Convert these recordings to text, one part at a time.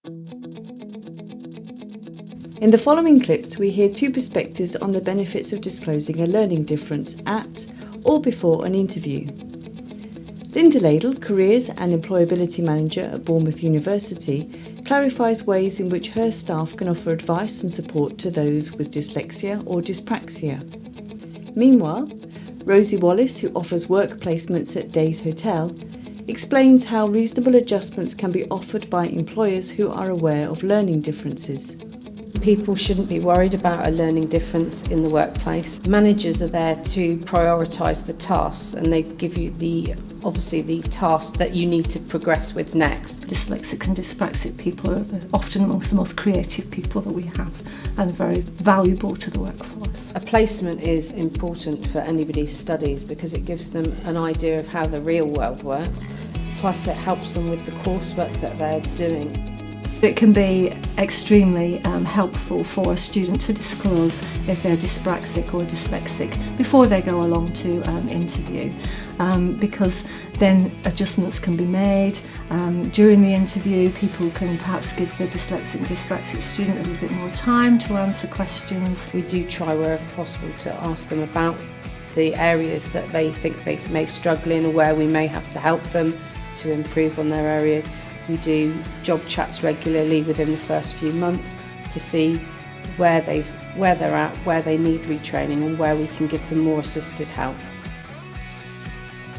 In the following clips, we hear two perspectives on the benefits of disclosing a learning difference at or before an interview. Linda Ladle, Careers and Employability Manager at Bournemouth University, clarifies ways in which her staff can offer advice and support to those with dyslexia or dyspraxia. Meanwhile, Rosie Wallace, who offers work placements at Days Hotel, explains how reasonable adjustments can be offered by employers who are aware of learning differences. People shouldn't be worried about a learning difference in the workplace. Managers are there to prioritise the tasks, and they give you the task that you need to progress with next. Dyslexic and dyspraxic people are often amongst the most creative people that we have and very valuable to the workforce. A placement is important for anybody's studies because it gives them an idea of how the real world works, plus it helps them with the coursework that they're doing. It can be extremely helpful for a student to disclose if they're dyspraxic or dyslexic before they go along to interview, because then adjustments can be made. During the interview, people can perhaps give the dyslexic and dyspraxic student a little bit more time to answer questions. We do try wherever possible to ask them about the areas that they think they may struggle in or where we may have to help them to improve on their areas. We do job chats regularly within the first few months to see where they're at, where they need retraining and where we can give them more assisted help.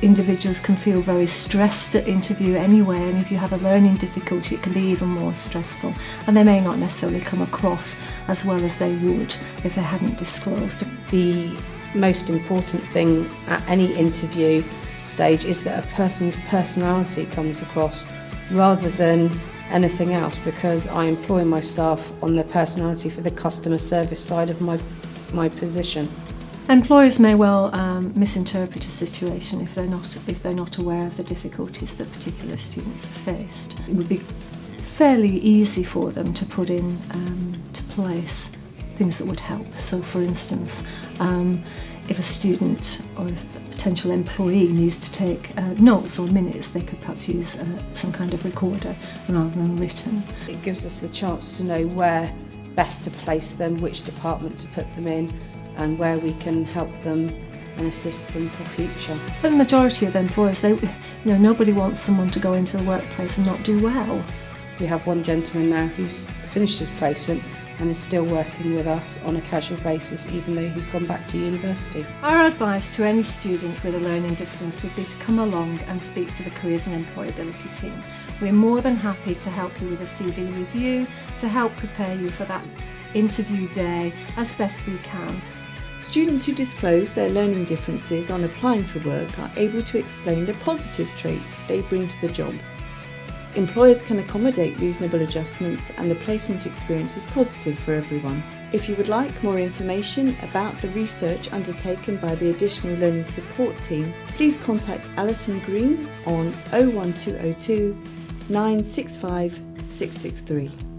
Individuals can feel very stressed at interview anyway, and if you have a learning difficulty it can be even more stressful, and they may not necessarily come across as well as they would if they hadn't disclosed. The most important thing at any interview stage is that a person's personality comes across rather than anything else, because I employ my staff on their personality for the customer service side of my position. Employers may well misinterpret a situation if they're not aware of the difficulties that particular students have faced. It would be fairly easy for them to put in to place things that would help. So for instance, if a student or a potential employee needs to take notes or minutes, they could perhaps use some kind of recorder rather than written. It gives us the chance to know where best to place them, which department to put them in, and where we can help them and assist them for future. But the majority of employers, nobody wants someone to go into the workplace and not do well. We have one gentleman now who's finished his placement and is still working with us on a casual basis even though he's gone back to university. Our advice to any student with a learning difference would be to come along and speak to the Careers and Employability team. We're more than happy to help you with a CV review, to help prepare you for that interview day as best we can. Students who disclose their learning differences on applying for work are able to explain the positive traits they bring to the job. Employers can accommodate reasonable adjustments, and the placement experience is positive for everyone. If you would like more information about the research undertaken by the Additional Learning Support Team, please contact Alison Green on 01202 965 663.